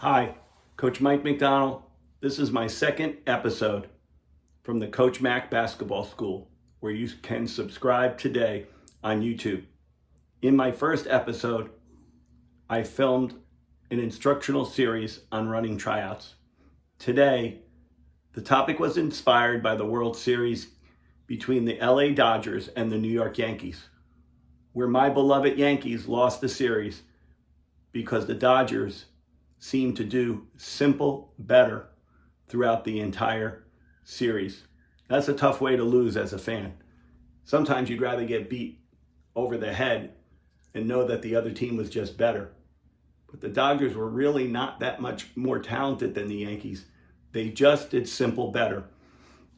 Hi, Coach Mike McDonald. This is my second episode from the Coach Mac Basketball School, where you can subscribe today on YouTube. In my first episode, I filmed an instructional series on running tryouts. Today, the topic was inspired by the World Series between the LA Dodgers and the New York Yankees, where my beloved Yankees lost the series because the Dodgers seemed to do simple better throughout the entire series. That's a tough way to lose as a fan. Sometimes you'd rather get beat over the head and know that the other team was just better. But the Dodgers were really not that much more talented than the Yankees. They just did simple better.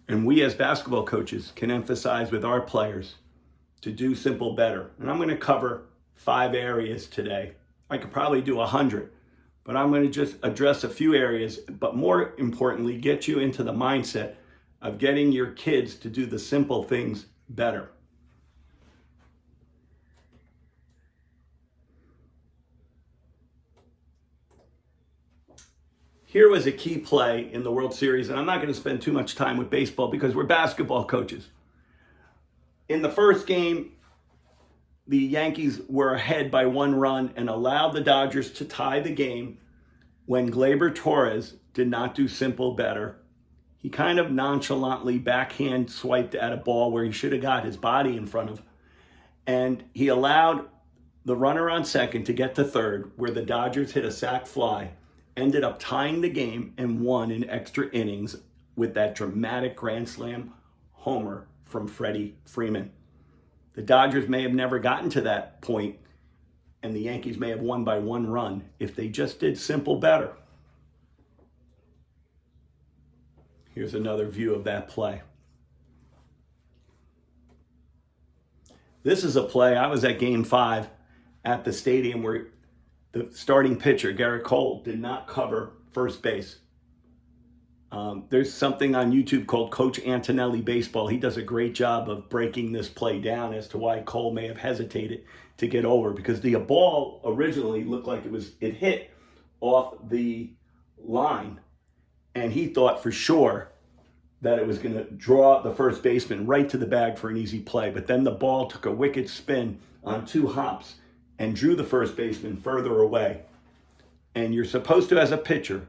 And we as basketball coaches can emphasize with our players to do simple better. And I'm going to cover 5 areas today. I could probably do 100. But I'm going to just address a few areas, but more importantly, get you into the mindset of getting your kids to do the simple things better. Here was a key play in the World Series, and I'm not going to spend too much time with baseball because we're basketball coaches. In the first game, the Yankees were ahead by 1 run and allowed the Dodgers to tie the game when Gleyber Torres did not do simple better. He kind of nonchalantly backhand swiped at a ball where he should have got his body in front of, and he allowed the runner on second to get to third, where the Dodgers hit a sac fly, ended up tying the game and won in extra innings with that dramatic grand slam homer from Freddie Freeman. The Dodgers may have never gotten to that point, and the Yankees may have won by 1 run if they just did simple better. Here's another view of that play. This is a play. I was at Game 5 at the stadium where the starting pitcher, Gerrit Cole, did not cover first base. There's something on YouTube called Coach Antonelli Baseball. He does a great job of breaking this play down as to why Cole may have hesitated to get over, because the ball originally looked like it hit off the line, and he thought for sure that it was going to draw the first baseman right to the bag for an easy play. But then the ball took a wicked spin on 2 hops and drew the first baseman further away. And you're supposed to, as a pitcher,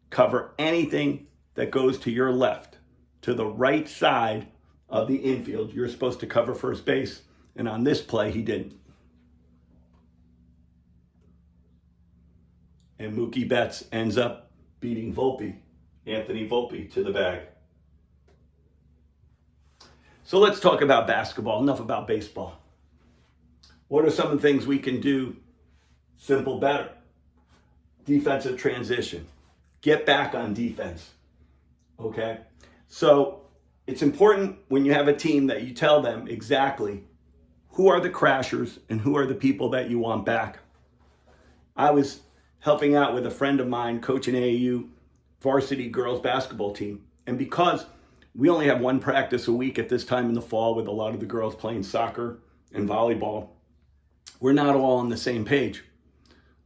cover anything that goes to your left, to the right side of the infield. You're supposed to cover first base. And on this play, he didn't. And Mookie Betts ends up beating Anthony Volpe, to the bag. So let's talk about basketball. Enough about baseball. What are some of the things we can do simple better? Defensive transition. Get back on defense. Okay? So it's important when you have a team that you tell them exactly who are the crashers and who are the people that you want back. I was helping out with a friend of mine coaching AAU varsity girls basketball team. And because we only have 1 practice a week at this time in the fall with a lot of the girls playing soccer and volleyball, we're not all on the same page.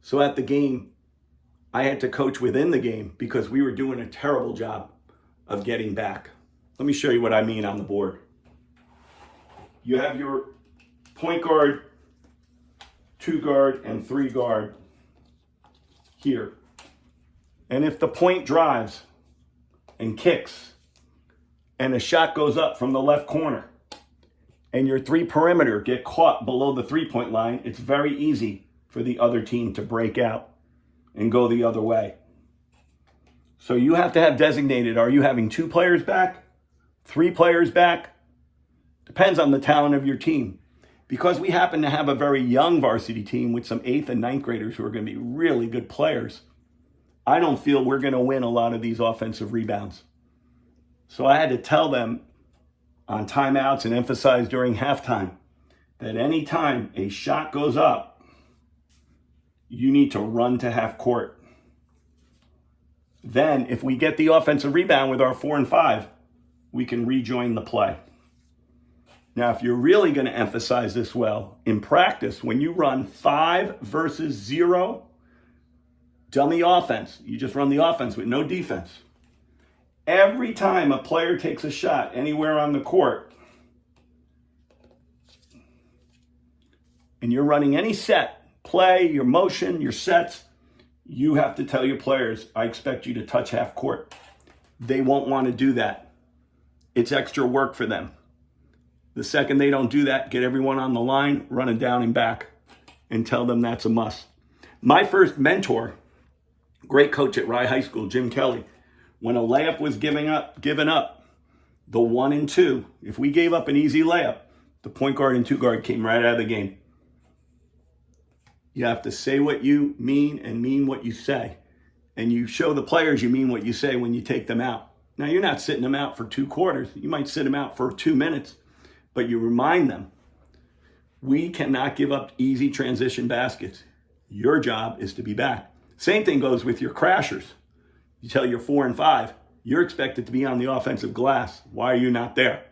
So at the game, I had to coach within the game because we were doing a terrible job of getting back. Let me show you what I mean on the board. You have your point guard, 2 guard, and 3 guard here. And if the point drives and kicks and a shot goes up from the left corner and your 3 perimeter get caught below the 3-point line, it's very easy for the other team to break out and go the other way. So you have to have designated, are you having 2 players back, 3 players back? Depends on the talent of your team. Because we happen to have a very young varsity team with some 8th and 9th graders who are going to be really good players, I don't feel we're going to win a lot of these offensive rebounds. So I had to tell them on timeouts and emphasize during halftime that any time a shot goes up, you need to run to half court. Then, if we get the offensive rebound with our 4 and 5, we can rejoin the play. Now, if you're really going to emphasize this well, in practice, when you run 5 versus 0, Dummy offense. You just run the offense with no defense. Every time a player takes a shot anywhere on the court, and you're running any set, play, your motion, your sets, you have to tell your players, I expect you to touch half court. They won't want to do that. It's extra work for them. The second they don't do that, get everyone on the line, running down and back, and tell them that's a must. My first mentor, great coach at Rye High School, Jim Kelly, when a layup was given up, the 1 and 2, if we gave up an easy layup, the point guard and 2 guard came right out of the game. You have to say what you mean and mean what you say. And you show the players you mean what you say when you take them out. Now, you're not sitting them out for 2 quarters. You might sit them out for 2 minutes, but you remind them, we cannot give up easy transition baskets. Your job is to be back. Same thing goes with your crashers. You tell your 4 and 5, you're expected to be on the offensive glass. Why are you not there?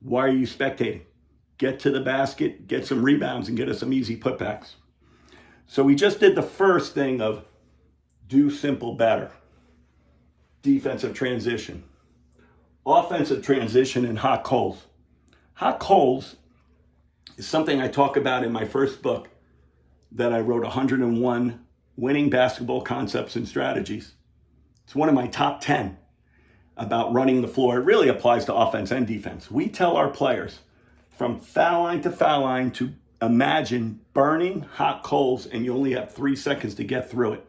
Why are you spectating? Get to the basket, get some rebounds, and get us some easy putbacks. So we just did the first thing of do simple better. Defensive transition. Offensive transition and hot coals. Hot coals is something I talk about in my first book that I wrote, 101 Winning Basketball Concepts and Strategies. It's one of my top 10 about running the floor. It really applies to offense and defense. We tell our players from foul line to imagine burning hot coals, and you only have 3 seconds to get through it.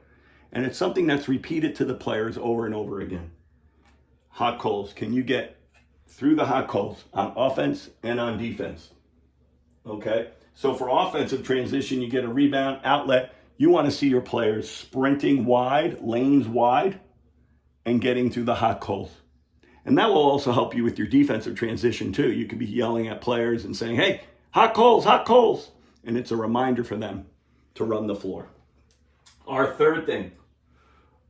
And it's something that's repeated to the players over and over again. Hot coals. Can you get through the hot coals on offense and on defense? Okay? So for offensive transition, you get a rebound, outlet. You want to see your players sprinting wide, lanes wide, and getting through the hot coals. And that will also help you with your defensive transition too. You could be yelling at players and saying, hey, hot coals, hot coals. And it's a reminder for them to run the floor. Our third thing,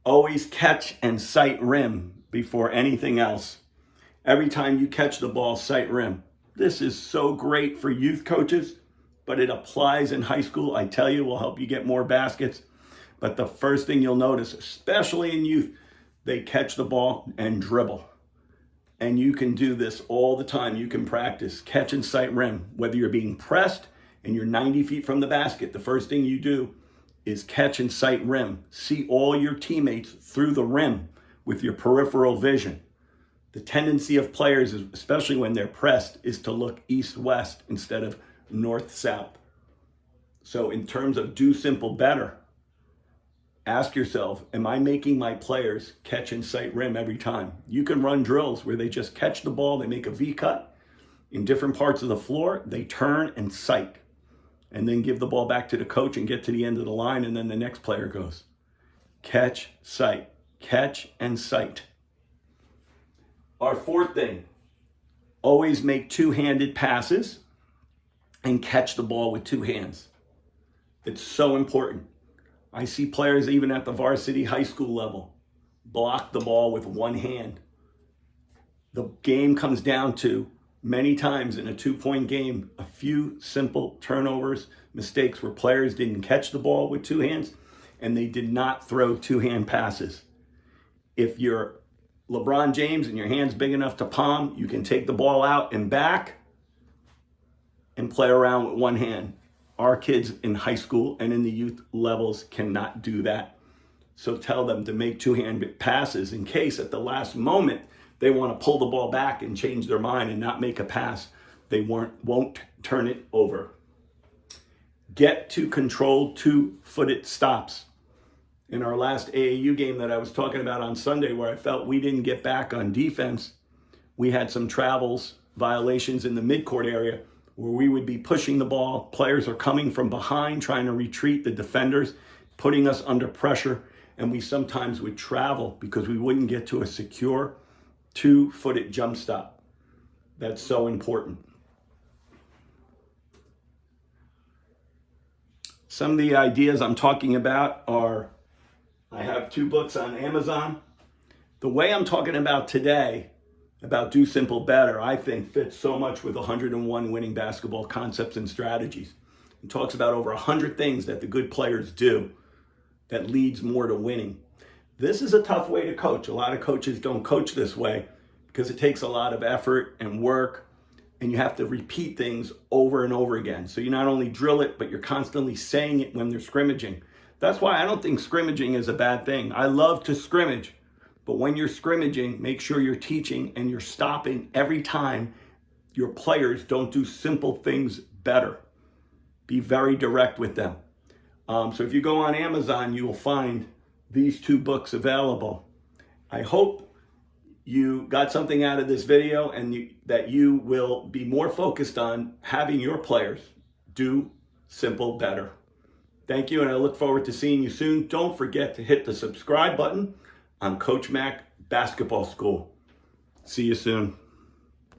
always catch and sight rim before anything else. Every time you catch the ball, sight rim. This is so great for youth coaches, but it applies in high school. I tell you, will help you get more baskets. But the first thing you'll notice, especially in youth, they catch the ball and dribble. And you can do this all the time. You can practice catch and sight rim. Whether you're being pressed and you're 90 feet from the basket, the first thing you do is catch and sight rim. See all your teammates through the rim with your peripheral vision. The tendency of players, especially when they're pressed, is to look east-west instead of north-south. So in terms of do simple better, ask yourself, am I making my players catch and sight rim every time? You can run drills where they just catch the ball, they make a V-cut. In different parts of the floor, they turn and sight. And then give the ball back to the coach and get to the end of the line, and then the next player goes. Catch, sight. Catch and sight. Our fourth thing, always make two-handed passes and catch the ball with 2 hands. It's so important. I see players even at the varsity high school level block the ball with 1 hand. The game comes down to, many times in a 2-point game, a few simple turnovers, mistakes where players didn't catch the ball with 2 hands and they did not throw 2-hand passes. If you're LeBron James and your hand's big enough to palm, you can take the ball out and back and play around with 1 hand. Our kids in high school and in the youth levels cannot do that. So tell them to make 2-hand passes in case at the last moment they want to pull the ball back and change their mind and not make a pass. They won't turn it over. Get to controlled 2-footed stops. In our last AAU game that I was talking about on Sunday, where I felt we didn't get back on defense, we had some travels, violations in the midcourt area where we would be pushing the ball. Players are coming from behind, trying to retreat the defenders, putting us under pressure, and we sometimes would travel because we wouldn't get to a secure 2-footed jump stop. That's so important. Some of the ideas I'm talking about are, I have 2 books on Amazon. The way I'm talking about today, about do simple better, I think fits so much with 101 Winning Basketball Concepts and Strategies. It talks about over 100 things that the good players do that leads more to winning. This is a tough way to coach. A lot of coaches don't coach this way because it takes a lot of effort and work, and you have to repeat things over and over again. So you not only drill it, but you're constantly saying it when they're scrimmaging. That's why I don't think scrimmaging is a bad thing. I love to scrimmage, but when you're scrimmaging, make sure you're teaching and you're stopping every time your players don't do simple things better. Be very direct with them. So if you go on Amazon, you will find these 2 books available. I hope you got something out of this video and that you will be more focused on having your players do simple better. Thank you, and I look forward to seeing you soon. Don't forget to hit the subscribe button on Coach Mac Basketball School. See you soon.